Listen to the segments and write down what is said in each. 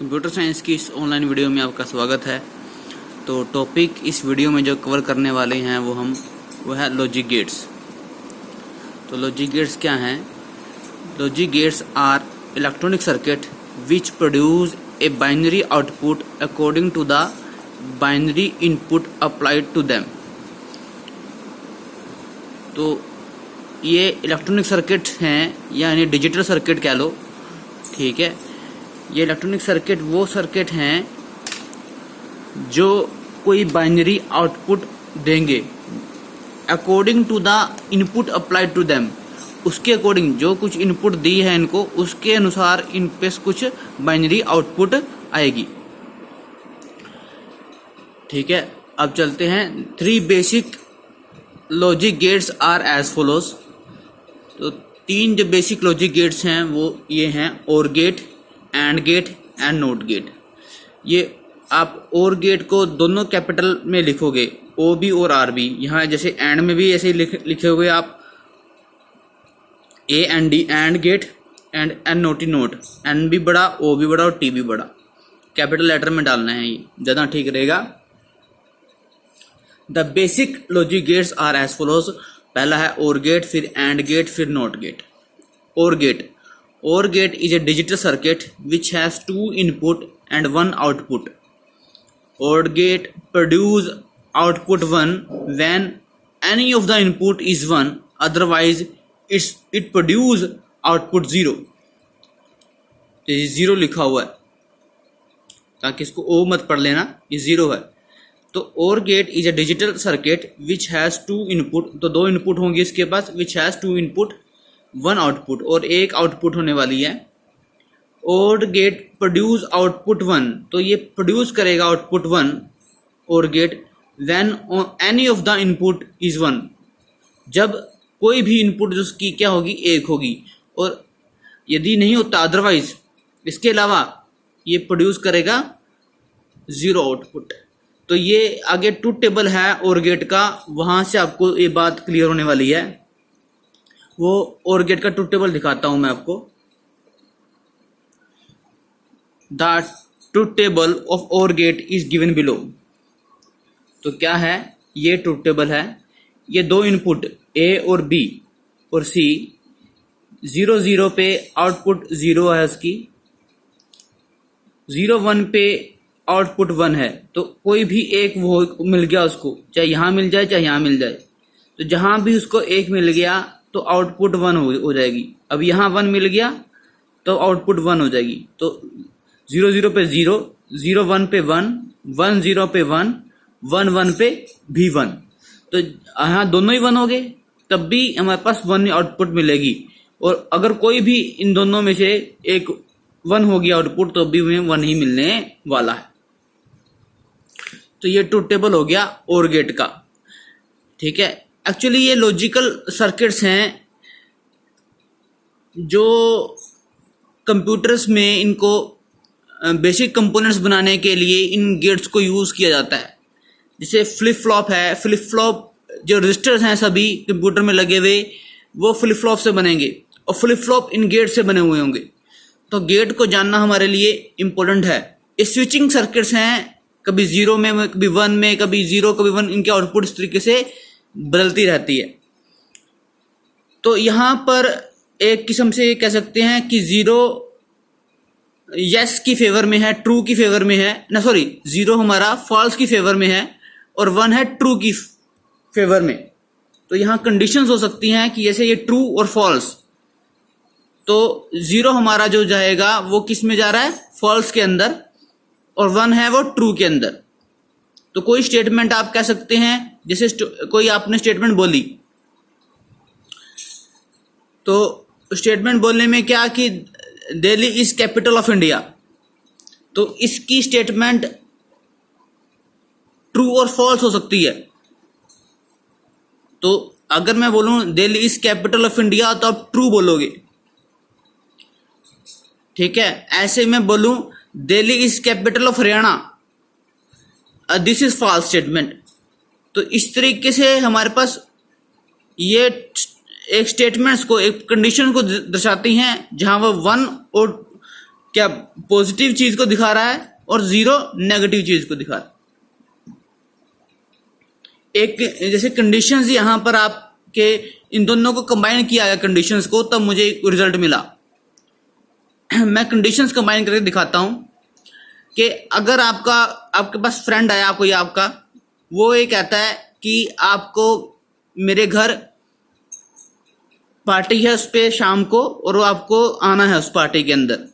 Computer science की इस online video में आपका स्वागत है। तो टॉपिक इस वीडियो में जो कवर करने वाले हैं वो है लॉजिक गेट्स। तो लॉजिक गेट्स क्या हैं? Logic gates are electronic circuit which produce a binary output according to the binary input applied to them. तो ये इलेक्ट्रॉनिक सर्किट हैं, यानी डिजिटल सर्किट कह लो, ठीक है। ये इलेक्ट्रॉनिक सर्किट वो सर्किट हैं जो कोई बाइनरी आउटपुट देंगे according to the input applied to them. उसके अकॉर्डिंग जो कुछ इनपुट दी है इनको, उसके अनुसार इन पे कुछ बाइनरी आउटपुट आएगी, ठीक है। अब चलते हैं। 3 basic logic gates are as follows. तो 3 जो बेसिक लॉजिक गेट्स हैं वो ये हैं: or gate, and gate and not gate. ये आप और गेट को दोनों कैपिटल में लिखोगे, ओ बी और आर बी। यहाँ जैसे एंड में भी ऐसे ही लिखोगे आप A N D, and gate, and not not, N भी बड़ा, ओ भी बड़ा और टी भी बड़ा। कैपिटल लेटर में डालना है, ये ज़्यादा ठीक रहेगा। The basic logic gates are as follows. पहला है और गेट, फिर एंड गेट, फिर not gate. Or gate, OR gate is a digital circuit which has 2 input and 1 output. OR gate produce output 1 when any of the input is 1, otherwise it produce output 0. तो ये 0 लिखा हुआ है, ताकि इसको O मत पढ़ लेना, ये 0 है। तो OR gate is a digital circuit which has 2 input। तो 2 इनपुट होंगे इसके पास, which has 2 input 1 आउटपुट, और एक आउटपुट होने वाली है। OR gate produce output 1। तो ये प्रोड्यूस करेगा output 1 OR gate when any of the input is 1। जब कोई भी इनपुट जिसकी क्या होगी, 1 होगी, और यदि नहीं होता अदरवाइज, इसके अलावा ये प्रोड्यूस करेगा 0 आउटपुट। तो ये आगे ट्रूथ टेबल है OR गेट का, वहां से आपको ये बात क्लियर होने वाली है। वो OR गेट का ट्रूथ टेबल दिखाता हूं मैं आपको। The truth table of OR gate is given below. तो क्या है, ये ट्रूथ टेबल है। ये 2 इनपुट A और B और C, 0 0 पे आउटपुट 0 है उसकी, 0 1 पे आउटपुट 1 है। तो कोई भी एक वो मिल गया उसको, चाहे यहां मिल जाए चाहे यहां मिल जाए। तो जहां भी उसको एक मिल गया तो आउटपुट 1 हो जाएगी। अब यहाँ 1 मिल गया तो आउटपुट 1 हो जाएगी। तो 0 0 पे 0, 0 1 पे 1, 1 0 पे 1, 1 1 पे भी 1। तो यहाँ दोनों ही 1 हो गए, तब भी हमारे पास 1 आउटपुट मिलेगी। और अगर कोई भी इन दोनों में से एक 1 हो गया आउटपुट, तो भी हमें 1 ही मिलने वाला है। तो ये ट्रूथ टेबल हो गया OR गेट का, ठीक है। एक्चुअली ये लॉजिकल सर्किट्स हैं जो कंप्यूटर्स में इनको बेसिक कंपोनेंट्स बनाने के लिए इन गेट्स को यूज़ किया जाता है। जैसे फ्लिप फ्लॉप है, फ्लिप फ्लॉप जो रजिस्टर्स हैं सभी कंप्यूटर में लगे हुए, वो फ्लिप फ्लॉप से बनेंगे, और फ्लिप फ्लॉप इन गेट से बने हुए होंगे। तो गेट को जानना हमारे लिए इम्पोर्टेंट है। ये स्विचिंग सर्किट्स हैं, कभी 0 में, कभी 1 में, कभी 0 कभी 1, इनके आउटपुट इस तरीके से बदलती रहती है। तो यहां पर एक किस्म से कह सकते हैं कि 0 यस की फेवर में है, ट्रू की फेवर में है ना, सॉरी 0 हमारा फॉल्स की फेवर में है और 1 है ट्रू की फेवर में। तो यहां कंडीशंस हो सकती हैं कि जैसे ये ट्रू और फॉल्स, तो 0 हमारा जो जाएगा वो किस में जा रहा है, फॉल्स के अंदर, और 1 है वो ट्रू के अंदर। तो कोई स्टेटमेंट आप कह सकते हैं, जैसे कोई आपने स्टेटमेंट बोली, तो स्टेटमेंट बोलने में क्या कि Delhi is capital of India. तो इसकी स्टेटमेंट ट्रू और फॉल्स हो सकती है। तो अगर मैं बोलूं Delhi is capital of India, तो आप ट्रू बोलोगे, ठीक है। ऐसे मैं बोलूं Delhi is capital of Haryana, this is false statement. तो इस तरीके से हमारे पास ये एक स्टेटमेंट्स को, एक कंडीशन को दर्शाती हैं, जहां वो 1 और क्या पॉजिटिव चीज को दिखा रहा है और 0 नेगेटिव चीज को दिखा रहा है। एक जैसे कंडीशंस यहां पर आपके इन दोनों को कंबाइन किया गया कंडीशंस को, तब मुझे रिजल्ट मिला। मैं कंडीशंस कंबाइन करके दिखाता हूं कि अगर आपके पास फ्रेंड है कोई आपका, वो ये कहता है कि आपको मेरे घर पार्टी है उस पे शाम को और वो आपको आना है उस पार्टी के अंदर,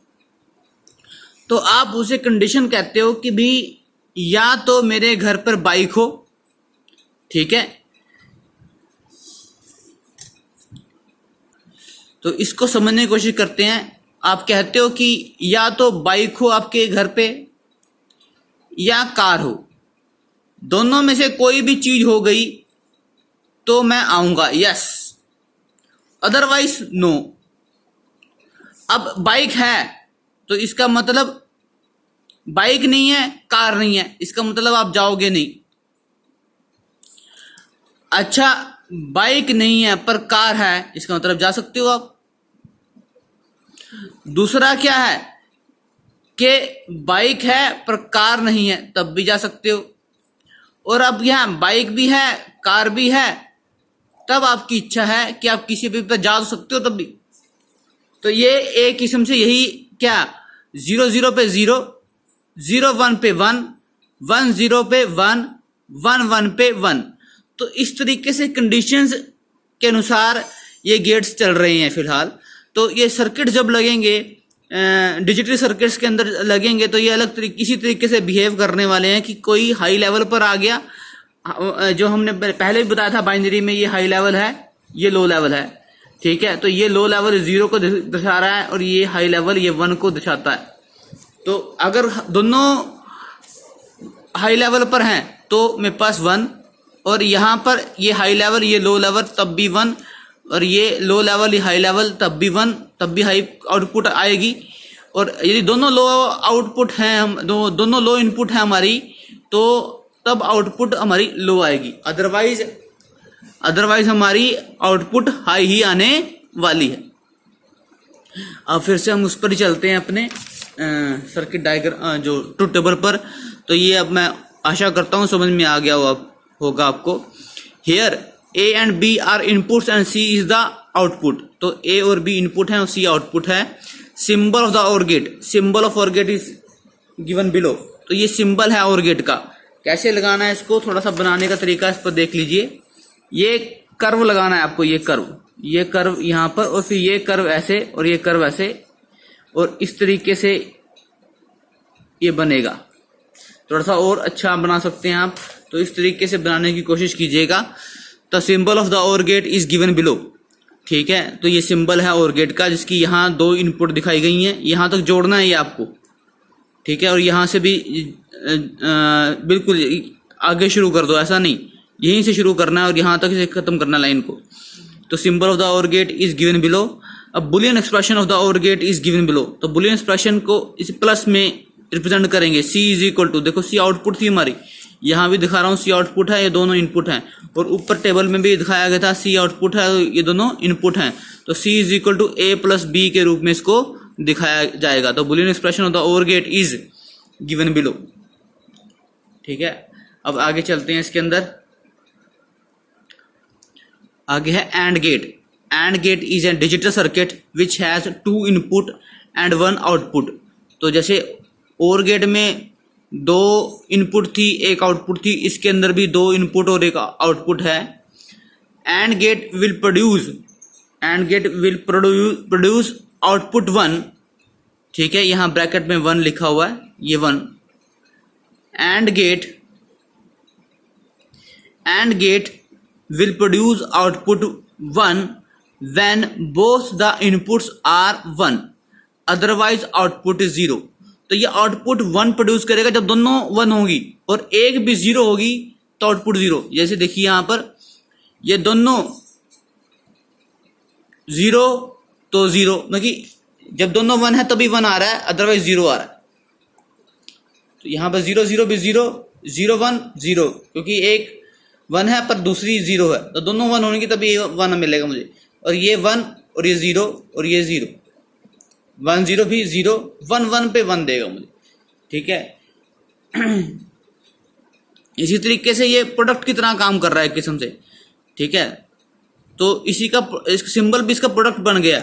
तो आप उसे कंडीशन कहते हो कि भी या तो मेरे घर पर बाइक हो, ठीक है, तो इसको समझने की कोशिश करते हैं। आप कहते हो कि या तो बाइक हो आपके घर पे या कार हो, दोनों में से कोई भी चीज हो गई तो मैं आऊंगा, यस, अदरवाइज नो। अब बाइक है तो इसका मतलब बाइक नहीं है, कार नहीं है, इसका मतलब आप जाओगे नहीं। अच्छा, बाइक नहीं है पर कार है, इसका मतलब जा सकते हो आप। दूसरा क्या है कि बाइक है पर कार नहीं है, तब भी जा सकते हो। और अब यहां बाइक भी है कार भी है, तब आपकी इच्छा है कि आप किसी भी पर जा सकते हो तब भी। तो ये एक किस्म से यही क्या 0 पे 0, 0 1 पे 1, 1 0 पे 1, 1 1 पे 1। तो इस तरीके से कंडीशंस के अनुसार ये गेट्स चल रहे हैं फिलहाल। तो ये सर्किट जब लगेंगे डिजिटल सर्किट्स के अंदर लगेंगे तो ये अलग इसी तरीके से बिहेव करने वाले हैं कि कोई हाई लेवल पर आ गया, जो हमने पहले भी बताया था बाइनरी में, ये हाई लेवल है, ये लो लेवल है, ठीक है। तो ये लो लेवल 0 को दर्शा रहा है और ये हाई लेवल ये 1 को दर्शाता है। तो अगर दोनों हाई लेवल पर हैं तो मेरे पास 1, और यहां पर ये हाई लेवल ये लो लेवल तब भी 1, और ये लो लेवल ये हाई लेवल तब भी 1, तब भी हाई आउटपुट आएगी। और यदि दोनों लो आउटपुट हैं, हम दोनों लो इनपुट है हमारी, तो तब आउटपुट हमारी लो आएगी, अदरवाइज हमारी आउटपुट हाई ही आने वाली है। अब फिर से हम उस पर ही चलते हैं अपने सर्किट डायग्राम जो ट्रुथ टेबल पर। तो ये अब मैं आशा करता हूं समझ में आ गया होगा आपको। Here A and B are inputs and C is the output. तो A और B इनपुट है और C आउटपुट है। Symbol of the OR gate, symbol of OR gate is given below. तो ये सिंबल है OR गेट का, कैसे लगाना है इसको, थोड़ा सा बनाने का तरीका इस पर देख लीजिए। ये कर्व लगाना है आपको, ये कर्व यहाँ पर, और फिर ये कर्व ऐसे और ये कर्व ऐसे, और इस तरीके से ये बनेगा। थोड़ा सा और अच्छा बना सकते हैं आप, तो इस तरीके से बनाने की कोशिश कीजिएगा। The symbol of the OR gate is given below, ठीक है। तो ये सिंबल है OR गेट का, जिसकी यहाँ 2 इनपुट दिखाई गई हैं, यहाँ तक जोड़ना है ये आपको, ठीक है। और यहाँ से भी बिल्कुल आगे शुरू कर दो, ऐसा नहीं, यहीं से शुरू करना है और यहाँ तक से खत्म करना लाइन को। तो symbol of the OR gate is given below. अब Boolean expression of the OR gate is given below. तो बुलियन एक्सप्रेशन को इस प्लस में रिप्रेजेंट करेंगे। C इज इक्वल टू, देखो C आउटपुट थी हमारी, यहाँ भी दिखा रहा हूँ C आउटपुट है, ये दोनों इनपुट हैं, और ऊपर टेबल में भी दिखाया गया था C आउटपुट है, ये दोनों इनपुट हैं। तो C is equal to A plus B के रूप में इसको दिखाया जाएगा। तो Boolean expression of the OR gate is given below, ठीक है। अब आगे चलते हैं इसके अंदर। आगे है AND gate. AND gate is a digital circuit which has 2 input and 1 output. तो जैसे OR गेट में 2 इनपुट थी 1 आउटपुट थी, इसके अंदर भी 2 इनपुट और 1 आउटपुट है। AND gate will produce output 1, ठीक है, यहां ब्रैकेट में 1 लिखा हुआ है, ये 1। AND gate will produce output 1 when both the inputs are 1, otherwise output is 0। तो ये आउटपुट 1 प्रोड्यूस करेगा जब दोनों 1 होगी, और एक भी 0 होगी तो आउटपुट 0। जैसे देखिए यहां पर ये दोनों 0 तो 0, मतलब जब दोनों 1 है तभी 1 आ रहा है, अदरवाइज 0 आ रहा है। तो यहां पर 0 0 भी 0, 0 1 0, क्योंकि एक 1 है पर दूसरी 0 है, तो दोनों 1 होने की तभी 1 मिलेगा मुझे। और ये 1 और ये 0 और ये 0, 1 0 भी 0, 1 1 पे 1 देगा मुझे, ठीक है। इसी तरीके से ये प्रोडक्ट की तरह काम कर रहा है एक किस्म से, ठीक है। तो इसी का सिंबल भी इसका प्रोडक्ट बन गया,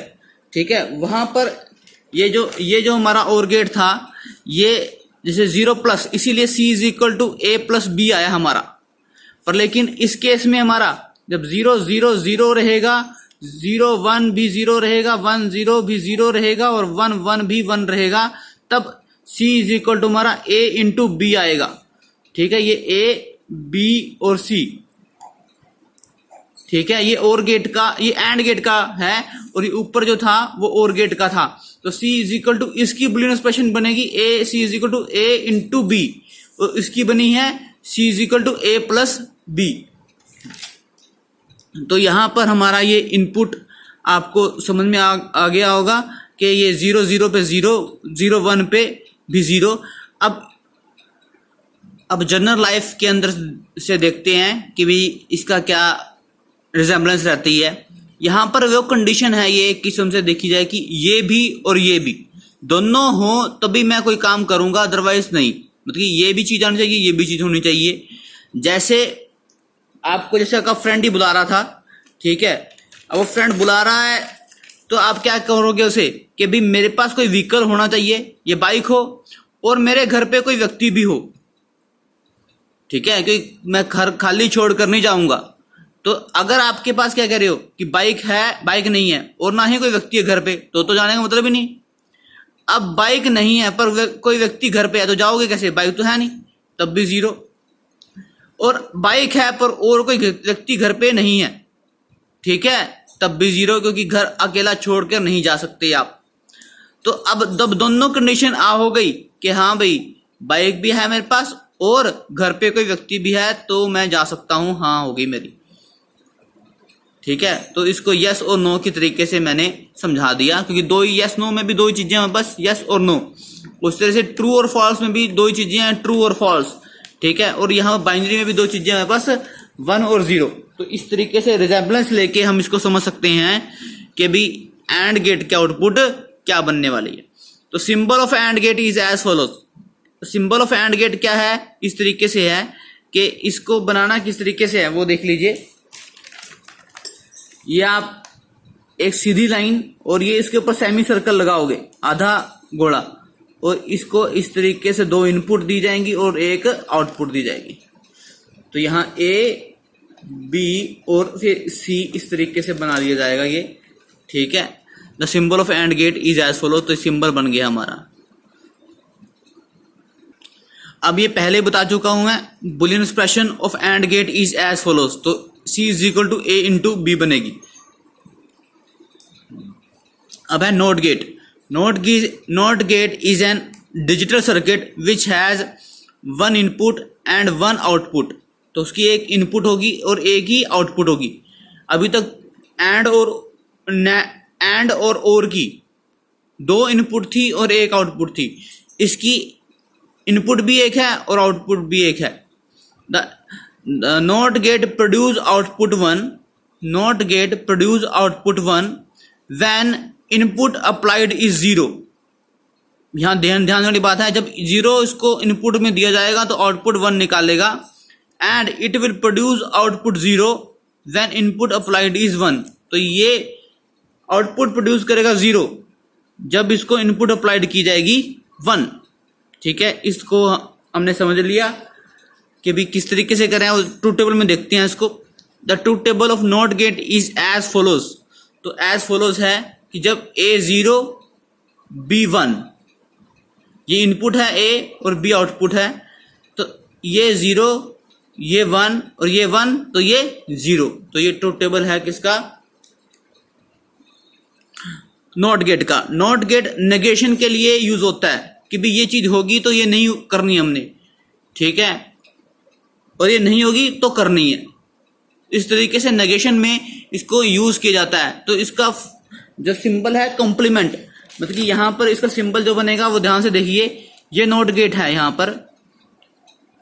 ठीक है। वहां पर ये जो हमारा और गेट था, ये जैसे 0 प्लस, इसीलिए C is equal to A plus B आया हमारा। पर लेकिन इस केस में हमारा जब 0 0 0 रहेगा, 0 1 भी 0 रहेगा, 1 0 भी 0 रहेगा और 1 1 भी 1 रहेगा, तब C इज इक्वल टू हमारा A इंटू B आएगा, ठीक है। ये A B और C, ठीक है। ये और गेट का, ये एंड गेट का है और ये ऊपर जो था वो और गेट का था। तो C इज इक्वल टू, इसकी बुलियन एक्सप्रेशन बनेगी A C is equal to A into B, और इसकी बनी है C is equal to A plus B। तो यहां पर हमारा ये इनपुट आपको समझ में आ गया होगा कि ये 0 0 पे 0, 0 1 पे भी 0। अब जनरल लाइफ के अंदर से देखते हैं कि भाई इसका क्या रिजेम्बलेंस रहती है। यहां पर वो कंडीशन है, ये एक किस्म से देखी जाए कि ये भी और ये भी दोनों हो तभी मैं कोई काम करूंगा, अदरवाइज नहीं। मतलब कि ये भी चीज आनी चाहिए, ये भी चीज होनी चाहिए। जैसे आपको जैसे आपका फ्रेंड ही बुला रहा था, ठीक है। अब वो फ्रेंड बुला रहा है तो आप क्या करोगे उसे कि भाई मेरे पास कोई व्हीकल होना चाहिए, ये बाइक हो और मेरे घर पे कोई व्यक्ति भी हो, ठीक है, क्योंकि मैं घर खाली छोड़कर नहीं जाऊंगा। तो अगर आपके पास क्या कह रहे हो कि बाइक है, बाइक नहीं है और ना ही कोई व्यक्ति है घर पे, तो जाने का मतलब ही नहीं। अब बाइक नहीं है पर कोई व्यक्ति घर पे है तो जाओगे कैसे, बाइक तो है नहीं, तब भी 0। और बाइक है पर और कोई व्यक्ति घर पे नहीं है, ठीक है, तब भी 0, क्योंकि घर अकेला छोड़कर नहीं जा सकते आप। तो अब दोनों कंडीशन हो गई कि हाँ भाई बाइक भी है मेरे पास और घर पे कोई व्यक्ति भी है तो मैं जा सकता हूं, हाँ हो गई मेरी, ठीक है। तो इसको यस और नो की तरीके से मैंने समझा दिया, क्योंकि दो ही यस नो में भी दो ही चीजें हैं, बस यस और नो। उस तरह से ट्रू और फॉल्स में भी दो ही चीजें हैं, ट्रू और फॉल्स, ठीक है। और यहाँ बाइनरी में भी दो चीजें हैं, बस 1 और 0। तो इस तरीके से रिजेम्बलेंस लेके हम इसको समझ सकते हैं कि भी एंड गेट के आउटपुट क्या बनने वाली है। तो symbol of and gate is as follows. Symbol of and gate क्या है, इस तरीके से है कि इसको बनाना किस तरीके से है वो देख लीजिए। ये आप एक सीधी लाइन और ये इसके ऊपर सेमी सर्कल लगाओगे, आधा गोला, और इसको इस तरीके से 2 इनपुट दी जाएंगी और एक आउटपुट दी जाएगी। तो यहाँ A B और फिर C इस तरीके से बना दिया जाएगा ये, ठीक है। The symbol of and gate is as follow. तो सिंबल बन गया हमारा। अब ये पहले बता चुका हूं मैं, Boolean expression of and gate is as follows. तो C is equal to A into B बनेगी। अब है not gate. Not gate is an digital circuit which has 1 input and 1 output. तो उसकी एक इनपुट होगी और एक ही आउटपुट होगी। अभी तक एंड और की 2 इनपुट थी और एक आउटपुट थी। इसकी इनपुट भी एक है और आउटपुट भी एक है। The not gate produce output 1, not gate produce output 1 when input applied is 0। यहां ध्यान वाली बात है, जब 0 इसको इनपुट में दिया जाएगा तो आउटपुट 1 निकालेगा। And it will produce output 0 when input applied is 1। तो ये आउटपुट प्रोड्यूस करेगा 0 जब इसको इनपुट अप्लाइड की जाएगी 1, ठीक है। इसको हमने समझ लिया कि भी किस तरीके से करें। ट्रूथ टेबल में देखते हैं इसको। The truth table of not gate is as follows. तो एज फॉलोज है कि जब A 0 B 1, ये इनपुट है A और B आउटपुट है, तो ये 0 ये 1 और ये 1 तो ये 0। तो ये ट्रूथ टेबल है किसका, नॉट गेट का। नॉट गेट नेगेशन के लिए यूज होता है कि भी ये चीज होगी तो ये नहीं करनी हमने, ठीक है, और ये नहीं होगी तो करनी है। इस तरीके से नेगेशन में इसको यूज किया जाता है। तो इसका जो सिंबल है कॉम्प्लीमेंट, मतलब कि यहां पर इसका सिंबल जो बनेगा वो ध्यान से देखिए। ये नॉट गेट है, यहां पर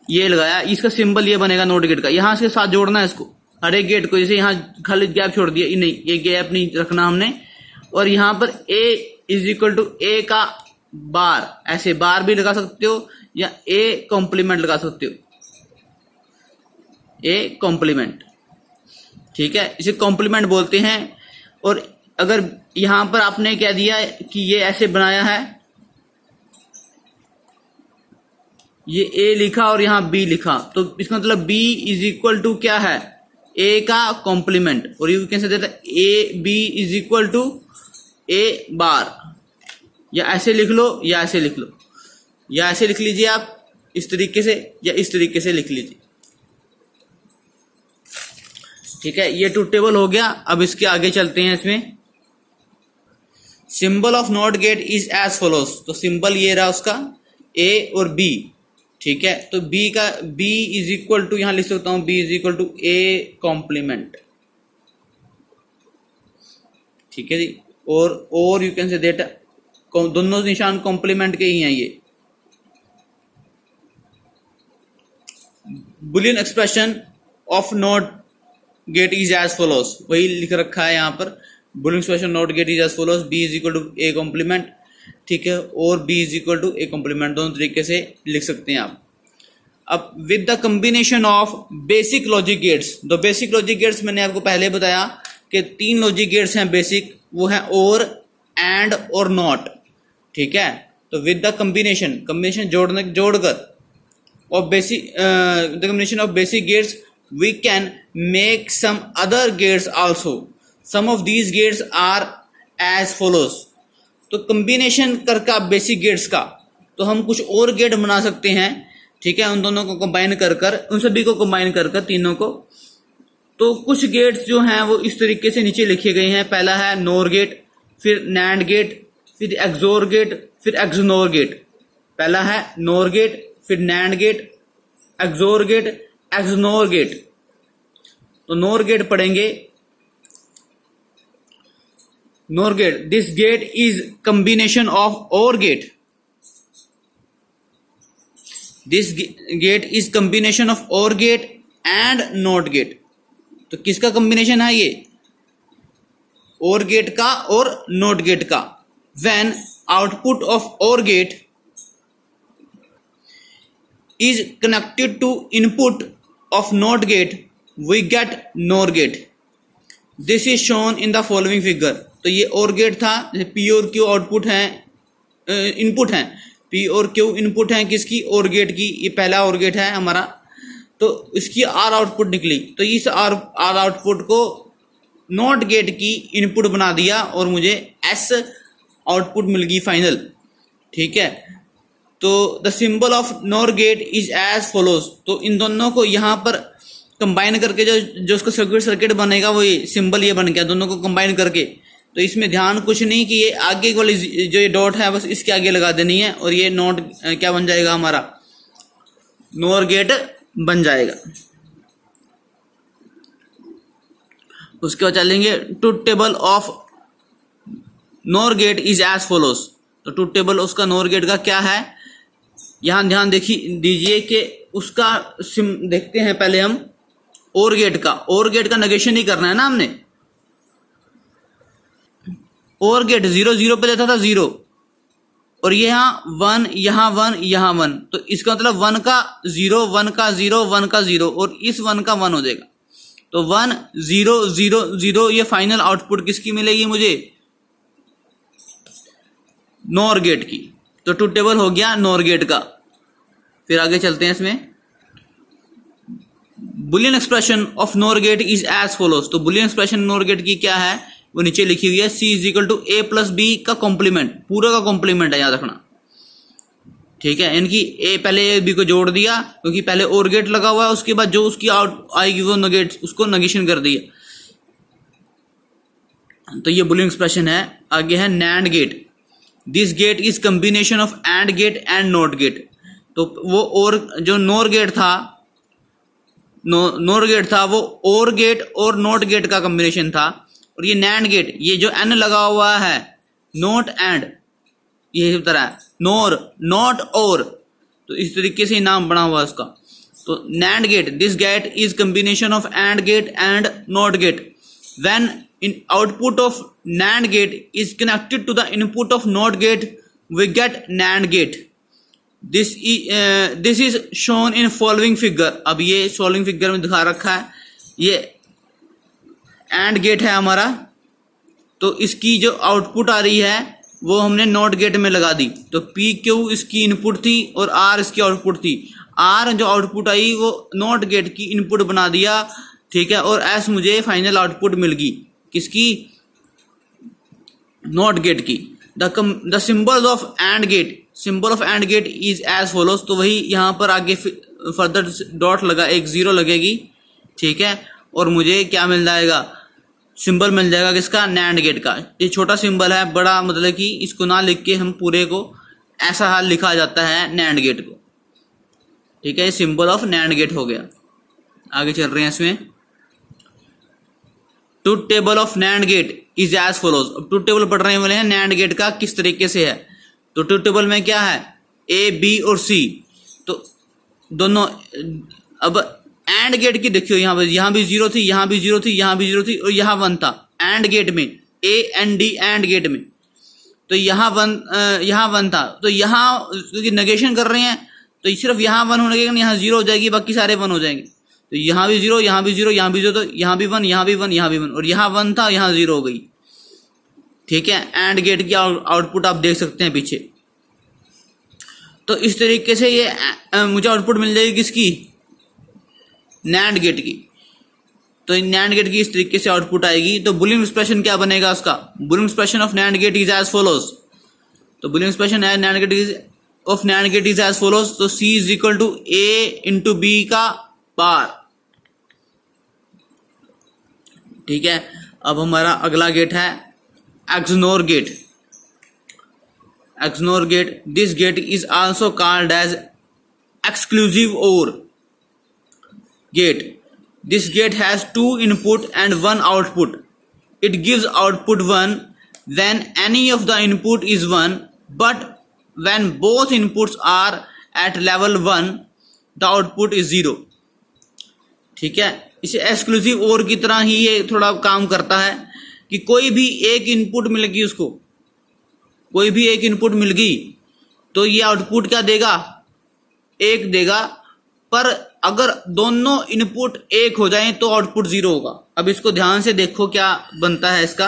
ये लगाया, इसका सिंबल ये बनेगा नॉट गेट का। यहां से साथ जोड़ना है इसको, हर एक गेट को। जैसे यहां खाली गैप छोड़ दिया, नहीं, ये गैप नहीं रखना हमने। और यहां पर इज इक्वल टू ए का बार, ऐसे बार भी लगा सकते हो या ए कॉम्प्लीमेंट लगा सकते हो, ए कॉम्प्लीमेंट, ठीक है, इसे कॉम्प्लीमेंट बोलते हैं। और अगर यहां पर आपने कह दिया कि ये ऐसे बनाया है, ये ए लिखा और यहां बी लिखा, तो इसका मतलब बी इज इक्वल टू क्या है, ए का कॉम्प्लीमेंट, और you can say that A B is equal to A bar, या ऐसे लिख लो या ऐसे लिख लो, या ऐसे लिख लीजिए आप इस तरीके से, या इस तरीके से लिख लीजिए, ठीक है। ये ट्रूथ टेबल हो गया। अब इसके आगे चलते हैं। इसमें symbol of not gate is as follows, तो सिंबल ये रहा उसका ए और बी, ठीक है। तो बी का बी इज इक्वल टू, यहां लिख सकता हूं B is equal to A complement, ठीक है जी। और यू कैन से दैट, दोनों निशान कॉम्प्लीमेंट के ही हैं ये। Boolean expression of not gate is as follows, वही लिख रखा है यहाँ पर, Boolean expression not gate is as follows, B is equal to A complement, ठीक है, और B is equal to A complement, दोनों तरीके से लिख सकते हैं आप। अब with the combination of basic logic gates, तो बेसिक लॉजिक गेट्स मैंने आपको पहले बताया कि 3 लॉजिक गेट्स हैं बेसिक, वो है और, एंड और नॉट, ठीक है। तो विद द कॉम्बिनेशन जोड़कर of the combination of basic gates we can make some other gates also. Some of these gates are as follows. तो कॉम्बिनेशन करके बेसिक गेट्स का, तो हम कुछ और गेट बना सकते हैं, ठीक है, उन दोनों को कंबाइन कर उन सभी को कंबाइन कर तीनों को। तो कुछ गेट्स जो हैं वो इस तरीके से नीचे लिखे गए हैं। पहला है नोर गेट, फिर नैंड गेट, फिर एक्सोर गेट, फिर एक्सनोर गेट। पहला है नोर गेट, फिर NAND gate, XOR gate, XNOR gate. तो नोर गेट पढ़ेंगे। NOR gate, this gate is combination of OR gate, this gate is combination of OR gate and not gate. तो किसका combination है ये, OR gate का और NOT gate का। When output of OR gate is connected to input of NOT gate, we get NOR gate. This is shown in the following figure. तो ये OR gate था, जैसे P और Q आउटपुट हैं, input हैं, P और Q input हैं किसकी, OR गेट की। ये पहला OR गेट है हमारा, तो इसकी R आउटपुट निकली, तो इस R आउटपुट को NOT गेट की इनपुट बना दिया और मुझे S आउटपुट मिल गई फाइनल, ठीक है। तो the symbol of nor gate is as follows. तो इन दोनों को यहाँ पर कंबाइन करके जो उसका सर्किट बनेगा, वो ये सिंबल ये बन गया, दोनों को कंबाइन करके। तो इसमें ध्यान कुछ नहीं कि ये आगे वाली जो ये डॉट है बस इसके आगे लगा देनी है, और ये नॉट क्या बन जाएगा हमारा, नॉर गेट बन जाएगा। उसके बाद चलेंगे truth table of nor gate is as follows. तो ट्रूथ टेबल उसका नॉर गेट का क्या है, यहां ध्यान दीजिए कि उसका देखते हैं पहले हम और गेट का। और गेट का नेगेशन ही करना है ना हमने। और गेट 0 0 पे लेता था 0, और यहाँ 1, यहाँ 1, यहाँ 1, तो इसका मतलब 1 का 0, 1 का 0, 1 का 0, और इस 1 का 1 हो जाएगा। तो 1 0 0 0, ये फाइनल आउटपुट किसकी मिलेगी मुझे, नॉर गेट की। तो ट्रूथ टेबल हो गया नॉर गेट का। फिर आगे चलते हैं इसमें। Boolean expression of nor gate is as follows. तो बुलियन एक्सप्रेशन नॉर गेट की क्या है, वो नीचे लिखी हुई है, C is equal to A plus B का कॉम्प्लीमेंट, पूरा का कॉम्प्लीमेंट है, याद रखना, ठीक है। इनकी A पहले A B को जोड़ दिया, क्योंकि पहले और गेट लगा हुआ है, उसके बाद जो उसकी आउट आएगी वो नेगेट, उसको नेगेशन कर दिया। तो ये बुलियन एक्सप्रेशन है। आगे है NAND gate, this gate is combination of and gate and not gate. तो वो और जो नॉर गेट था, नॉर गेट था, वो और गेट और नॉट गेट का कॉम्बिनेशन था। और ये नैंड गेट, ये जो N लगा हुआ है, नॉट एंड, ये तरह है नॉर नॉट और, तो इस तरीके से नाम बना हुआ है उसका। तो nand gate, this gate is combination of and gate and not gate. when in output of NAND gate is connected to the input of NOT gate, we get NAND gate. This is shown in following figure. अब ये following figure में दिखा रखा है, ये AND gate है हमारा, तो इसकी जो आउटपुट आ रही है वो हमने नॉट गेट में लगा दी। तो पी क्यू इसकी इनपुट थी और आर इसकी आउटपुट थी। आर जो आउटपुट आई वो नॉट गेट की इनपुट बना दिया, ठीक है, और एस मुझे फाइनल आउटपुट मिल गई किसकी, नॉट गेट की। The symbol of and gate, symbol of and gate is as follows. तो वही यहाँ पर आगे फर्दर डॉट लगा, एक जीरो लगेगी, ठीक है, और मुझे क्या मिल जाएगा, सिंबल मिल जाएगा किसका, नैंड गेट का। ये छोटा सिंबल है, बड़ा मतलब कि इसको ना लिख के हम पूरे को ऐसा हाल लिखा जाता है नैंड गेट को, ठीक है। ये सिंबल ऑफ नैंड गेट हो गया। आगे चल रहे हैं इसमें। Truth table of NAND gate is as follows. अब ट्रूथ टेबल पढ़ रहे वाले हैं नैंड गेट का किस तरीके से है। तो ट्रूथ टेबल में क्या है, ए बी और सी, तो दोनों। अब एंड गेट की देखियो, यहाँ भी जीरो थी, यहाँ भी जीरो थी, यहाँ भी जीरो थी, और यहाँ वन था। एंड गेट में A N D and gate में, तो यहाँ वन था। तो यहाँ क्योंकि नेगेशन कर रहे हैं तो सिर्फ यहाँ वन होने के यहाँ जीरो हो जाएगी, बाकी सारे वन हो जाएंगे। तो यहाँ भी जीरो, यहाँ भी जीरो, यहाँ भी जीरो, तो यहाँ भी वन, यहाँ भी वन, यहाँ भी वन, और यहाँ वन था, यहाँ जीरो हो गई, ठीक है। एंड गेट की आउटपुट आप देख सकते हैं पीछे। तो इस तरीके से ये मुझे आउटपुट मिल जाएगी किसकी, नैंड गेट की। तो नैंड गेट की इस तरीके से आउटपुट आएगी। तो बुलियन एक्सप्रेशन क्या बनेगा उसका, Boolean expression of NAND gate is as follows. तो बुलियन एक्सप्रेशन है NAND gate of NAND gate is as follows. तो C is equal to A into B का पार, ठीक है। अब हमारा अगला गेट है XNOR gate. XNOR gate, this gate is also called as exclusive OR gate. This gate has two input and one output. It gives output 1 when any of the input is 1, but when both inputs are at level 1 the output is 0, ठीक है। इसे exclusive और की तरह ही ये थोड़ा काम करता है कि कोई भी एक इनपुट मिल गई उसको, कोई भी एक इनपुट मिल गई तो ये आउटपुट क्या देगा, एक देगा। पर अगर दोनों इनपुट एक हो जाएं तो आउटपुट 0 होगा। अब इसको ध्यान से देखो क्या बनता है इसका।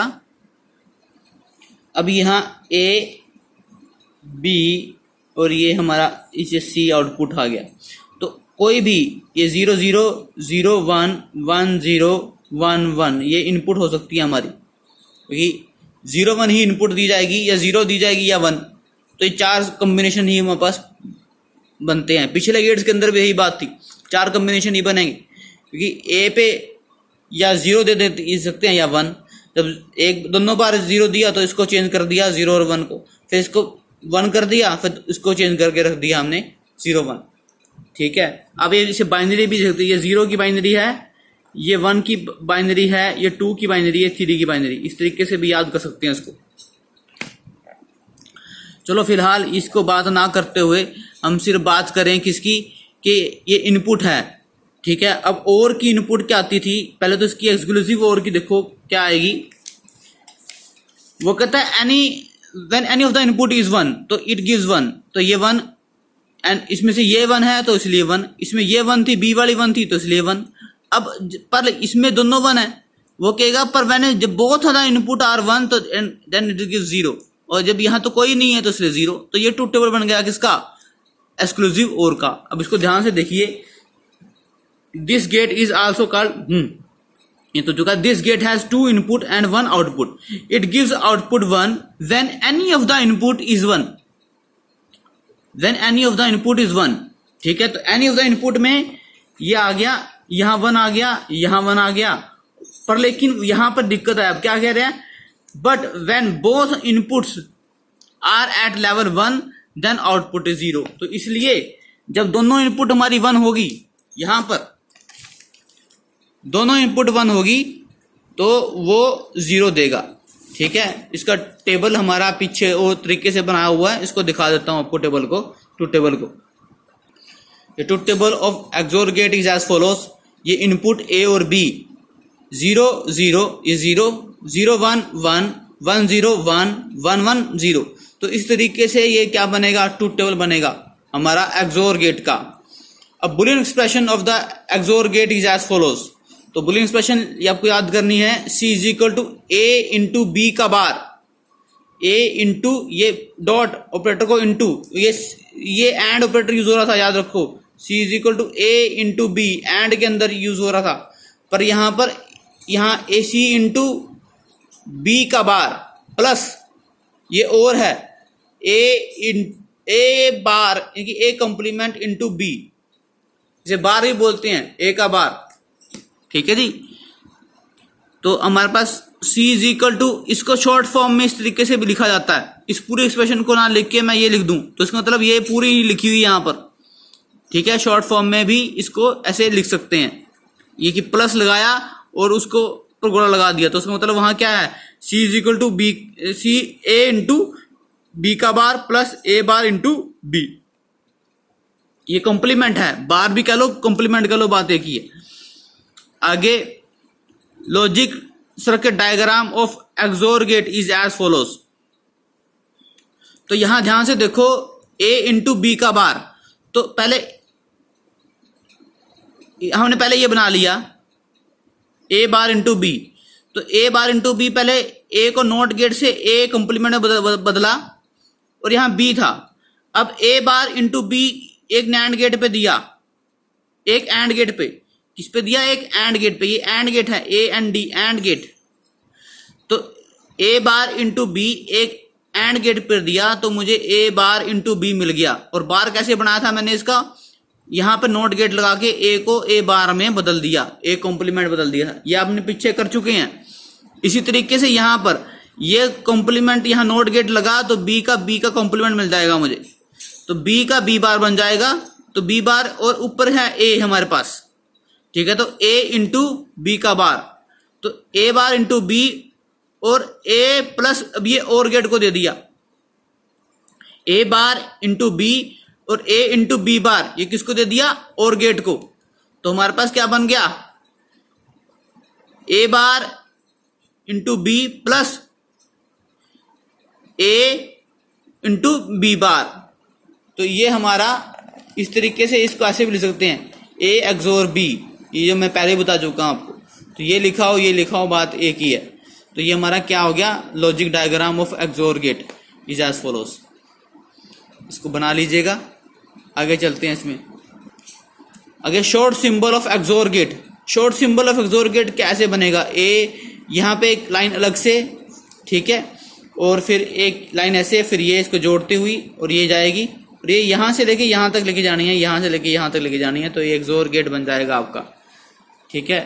अब यहाँ ए बी और ये हमारा इसे सी आउटपुट आ गया। तो कोई भी ये 0 0 0 1 1 0 1 1 ये इनपुट हो सकती है हमारी, क्योंकि 0 1 ही इनपुट दी जाएगी, या 0 दी जाएगी या 1। तो ये चार कॉम्बिनेशन ही हमारे पास बनते हैं। पिछले गेट्स के अंदर भी यही बात थी, चार कॉम्बिनेशन ही बनेंगे, क्योंकि ए पे या 0 दे सकते हैं या 1। जब एक दोनों बार 0 दिया तो इसको चेंज कर दिया 0 और 1 को, फिर इसको 1 कर दिया, फिर इसको चेंज करके रख दिया हमने 0 1, ठीक है। अब ये इसे बाइनरी भी सकती है, ये 0 की बाइनरी है, ये 1 की बाइनरी है, ये 2 की बाइनरी है, 3 की बाइनरी, इस तरीके से भी याद कर सकते हैं इसको। चलो फिलहाल इसको बात ना करते हुए हम सिर्फ बात करें किसकी, कि ये इनपुट है, ठीक है। अब और की इनपुट क्या आती थी, पहले तो इसकी एक्सक्लूसिव और की देखो क्या आएगी। वो कहता है when any of the input is 1 तो इट गिव्स 1। तो ये 1 एंड इसमें से ये 1 है तो इसलिए 1, इसमें ये 1 थी, बी वाली 1 थी तो इसलिए 1। अब पर इसमें दोनों 1 है, वो कहेगा पर मैंने जब बोथ द इनपुट आर 1 तो देन इट गिव्स 0, और जब यहाँ तो कोई नहीं है तो इसलिए 0। तो ये ट्रूथ टेबल बन गया किसका, एक्सक्लूसिव और का। अब इसको ध्यान से देखिए, this gate is also called, ये तो जो कहा, this gate has 2 input and 1 output. It gives output 1 when any of the input is 1, when any of the input is 1, ठीक है। तो एनी ऑफ द इनपुट में ये आ गया, यहाँ 1 आ गया, यहाँ 1 आ गया, पर लेकिन यहां पर दिक्कत है। अब क्या कह रहे हैं, but when both inputs are at level 1 then output is 0। तो इसलिए जब दोनों इनपुट हमारी 1 होगी, यहां पर दोनों इनपुट 1 होगी तो वो 0 देगा, ठीक है। इसका टेबल हमारा पीछे और तरीके से बनाया हुआ है, इसको दिखा देता हूं आपको टेबल को, ट्रूथ टेबल को। ये truth table of XOR gate is as follows. ये इनपुट ए और बी, 0 0 ये 0 0 1 1 1 0 1 1 1 0। तो इस तरीके से ये क्या बनेगा, ट्रूथ टेबल बनेगा हमारा एक्सोर गेट का। अब Boolean expression of the XOR gate is as follows. तो बुलियन एक्सप्रेशन ये आपको याद करनी है, C is equal to A into B का बार, A इंटू ये डॉट ऑपरेटर को इंटू ये एंड ऑपरेटर यूज हो रहा था, याद रखो। C is equal to A into B and के अंदर यूज हो रहा था, पर यहाँ AC इंटू बी का बार प्लस ये और है A बार यानी A कंप्लीमेंट इंटू बी, इसे बार ही बोलते हैं, A का बार। ठीक है जी। तो हमारे पास C इज इक्वल टू, इसको शॉर्ट फॉर्म में इस तरीके से भी लिखा जाता है। इस पूरे एक्सप्रेशन को ना लिख के मैं ये लिख दूं तो इसका मतलब ये पूरी लिखी हुई यहाँ पर। ठीक है, शॉर्ट फॉर्म में भी इसको ऐसे लिख सकते हैं, ये कि प्लस लगाया और उसको पर गोला लगा दिया, तो उसका मतलब वहां क्या है, C is equal to B, C A into B का bar plus A bar into B. ये कॉम्प्लीमेंट है, बार भी कह लो कॉम्प्लीमेंट कह लो, बात एक ही है। आगे logic circuit diagram of XOR gate is as follows. तो यहां ध्यान से देखो, A इंटू बी का बार, तो हमने पहले ये बना लिया A बार इंटू बी। तो A बार इंटू बी, पहले A को नॉट गेट से A कंप्लीमेंट में बदला और यहां B था। अब A बार इंटू बी एक नैंड गेट पे दिया, एक एंड गेट पे, किस पे दिया, एक एंड गेट पे। ये एंड गेट है, A and D and gate. तो A बार इंटू बी एक एंड गेट पर दिया, तो मुझे A बार इंटू बी मिल गया। और बार कैसे बनाया था मैंने इसका, यहां पे नोट गेट लगा के A को A बार में बदल दिया, A कॉम्प्लीमेंट बदल दिया। ये आपने पीछे कर चुके हैं। इसी तरीके से यहां पर ये कॉम्प्लीमेंट, यहां नोट गेट लगा तो B का कॉम्प्लीमेंट मिल जाएगा मुझे, तो B का B बार बन जाएगा। तो B बार और ऊपर है A हमारे पास। ठीक है, तो A इंटू बी का बार, तो A बार इंटू बी और A प्लस, अब ये और गेट को दे दिया, A बार इंटू बी और A इंटू बी बार, ये किसको दे दिया, और गेट को। तो हमारे पास क्या बन गया, A bar into B plus A into B bar. तो ये हमारा इस तरीके से, इसको ऐसे भी लिख सकते हैं, A एक्सोर B, ये जो मैं पहले बता चुका हूं आपको। तो ये लिखा हो ये लिखा हो, बात एक ही है। तो ये हमारा क्या हो गया, logic diagram of XOR gate is as follows. इसको बना लीजिएगा, आगे चलते हैं इसमें। आगे short symbol of XOR gate. Short symbol of XOR gate कैसे बनेगा, A यहाँ पे एक लाइन अलग से, ठीक है, और फिर एक लाइन ऐसे, फिर ये इसको जोड़ती हुई और ये जाएगी, और ये यहां से लेके यहां तक लेके जानी है, यहां से लेके यहां तक लेके जानी है। तो ये एक्सोर गेट बन जाएगा आपका। ठीक है,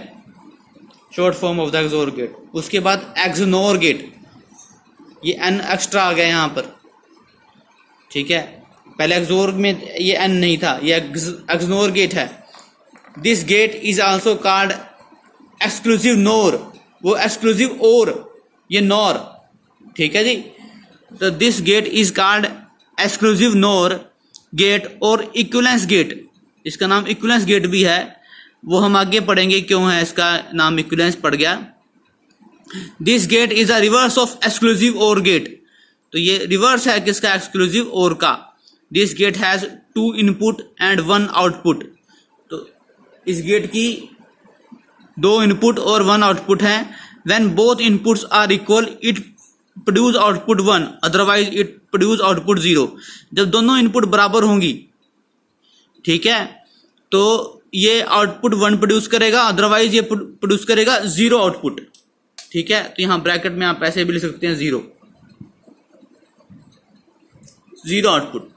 short form of the XOR gate. उसके बाद एक्सनोर गेट, ये N एक्स्ट्रा आ गया यहां पर। ठीक है, पहले एक्सोर में ये N नहीं था, ये एक्सनोर गेट है। This gate is also called exclusive NOR, वो एक्सक्लूसिव और, ये नॉर। ठीक है जी। तो this gate is called exclusive NOR gate or equivalence gate, इसका नाम इक्विवेलेंस गेट भी है, वो हम आगे पढ़ेंगे क्यों है इसका नाम इक्विवेलेंस पड़ गया। This gate is a reverse of exclusive or gate, तो ये रिवर्स है किसका, एक्सक्लूसिव और का। This gate has 2 input and 1 output, तो इस गेट की 2 इनपुट और 1 आउटपुट है। When both inputs are equal it produce output 1, otherwise it produce output 0। जब दोनों इनपुट बराबर होंगी, ठीक है, तो ये आउटपुट 1 प्रोड्यूस करेगा, अदरवाइज ये प्रोड्यूस करेगा 0 आउटपुट। ठीक है, तो यहां ब्रैकेट में आप ऐसे भी लिख सकते हैं 0 output.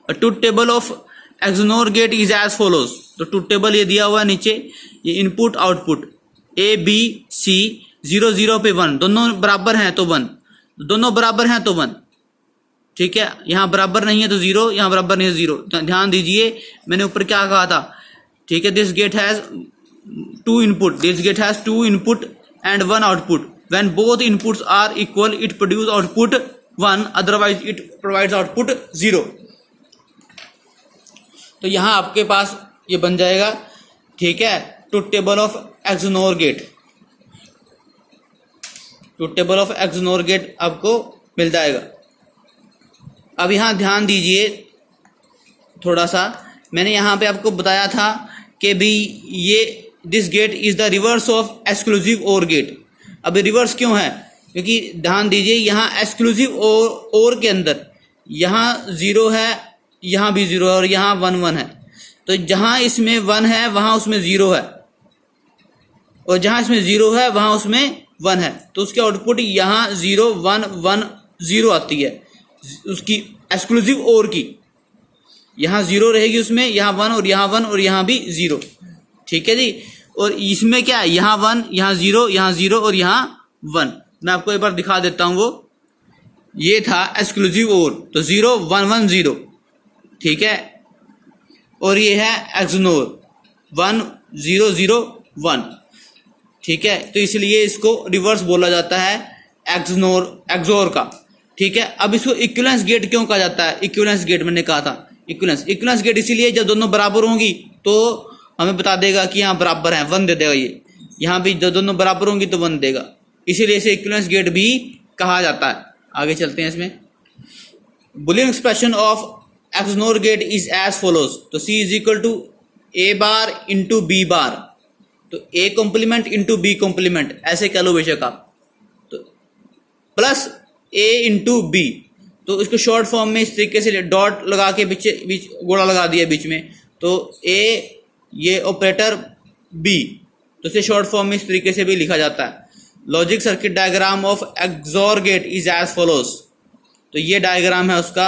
Truth table of XNOR gate is as follows. तो ट्रूथ टेबल ये दिया हुआ है नीचे, ये input output A B C 0 0 पे 1, दोनों बराबर हैं तो 1, दोनों बराबर हैं तो 1। ठीक है, यहां बराबर नहीं है तो 0, यहां बराबर नहीं है 0। ध्यान दीजिए मैंने ऊपर क्या कहा था। ठीक है, this gate has 2 input, this gate has 2 input and 1 output. When both inputs are equal it produce output 1, otherwise it provides output 0। तो यहां आपके पास ये बन जाएगा। ठीक है, truth table of XNOR gate. Truth table of XNOR gate आपको मिल जाएगा। अब यहाँ ध्यान दीजिए थोड़ा सा, मैंने यहाँ पे आपको बताया था कि भी ये this gate is the reverse of exclusive or gate. अब रिवर्स क्यों है? क्योंकि ध्यान दीजिए यहाँ एक्सक्लूसिव ओर के अंदर यहाँ 0 है, यहाँ भी 0 है और यहाँ 1 1 है। तो जहाँ इसमें 1 है वहाँ उसमें 0 है, और जहाँ इसमें 0 है वहाँ उसमें 1 है। तो उसके आउटपुट यहाँ 0 1 1 0 आती है उसकी एक्सक्लूसिव ओर की। यहाँ 0 रहेगी उसमें, यहाँ 1 और यहाँ 1 और यहाँ भी 0। ठीक है जी। और इसमें क्या है, यहाँ 1 यहाँ 0 यहाँ 0 और यहाँ 1। मैं आपको एक बार दिखा देता हूँ। वो ये था एक्सक्लूसिव ओर, तो 0 1 1 0। ठीक है। और ये है एक्सनोर 1 0 0 1। ठीक है। तो इसलिए इसको रिवर्स बोला जाता है एक्सोर का। ठीक है। अब इसको इक्विवेलेंस गेट क्यों कहा जाता है? इक्विवेलेंस गेट मैंने कहा था इक्विवेलेंस गेट इसीलिए जब दोनों बराबर होंगी तो हमें बता देगा कि यहाँ बराबर है, 1 दे देगा। ये यहाँ भी जब दोनों बराबर होंगी तो 1 देगा, इसीलिए इसे इक्विवेलेंस गेट भी कहा जाता है। आगे चलते हैं इसमें। Boolean expression of XNOR gate is as follows. तो C is equal to A bar into B bar, तो A complement into B complement ऐसे कह लो बेशक आप, तो प्लस A इंटू B। तो इसको शॉर्ट फॉर्म में इस तरीके से डॉट लगा के बीच गोला लगा दिया बीच में, तो A ये ऑपरेटर B, तो इसे शॉर्ट फॉर्म में इस तरीके से भी लिखा जाता है। Logic circuit diagram of XOR gate is as follows. तो ये डायग्राम है उसका।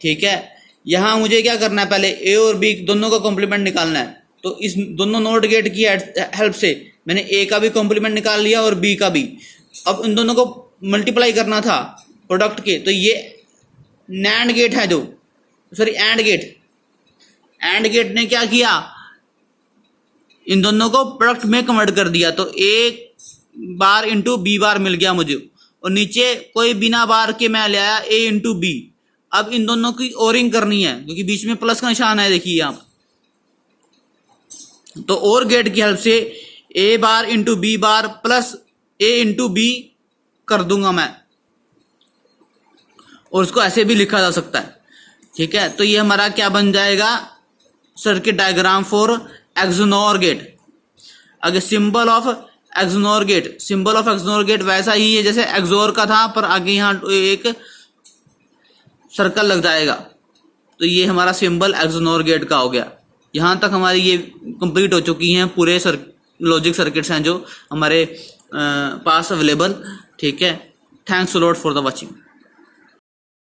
ठीक है। यहाँ मुझे क्या करना है, पहले A और B दोनों का कॉम्प्लीमेंट निकालना है। तो इस दोनों नॉट गेट की हेल्प से मैंने A का भी कॉम्प्लीमेंट निकाल लिया और B का भी। अब इन दोनों को मल्टीप्लाई करना था प्रोडक्ट के, तो ये नैंड गेट है जो, सॉरी एंड गेट ने क्या किया, इन दोनों को प्रोडक्ट में कन्वर्ट कर दिया। तो A बार इंटू B बार मिल गया मुझे, और नीचे कोई बिना बार के मैं ले आया A इंटू B। अब इन दोनों की ओरिंग करनी है क्योंकि बीच में प्लस का निशान है, देखिए आप। तो और गेट की हेल्प से A bar into B bar plus A into B कर दूंगा मैं, और उसको ऐसे भी लिखा जा सकता है। ठीक है। तो ये हमारा क्या बन जाएगा, circuit diagram for XOR gate. अगर सिंबल ऑफ एक्सोर गेट वैसा ही है जैसे एक्सोर का था, पर आगे यहाँ एक सर्कल लग जाएगा। तो ये हमारा सिंबल एक्सोर गेट का हो गया। यहाँ तक हमारी ये कंप्लीट हो चुकी हैं पूरे लॉजिक सर्किट्स हैं जो हमारे पास अवेलेबल। ठीक है। Thanks a lot for the watching.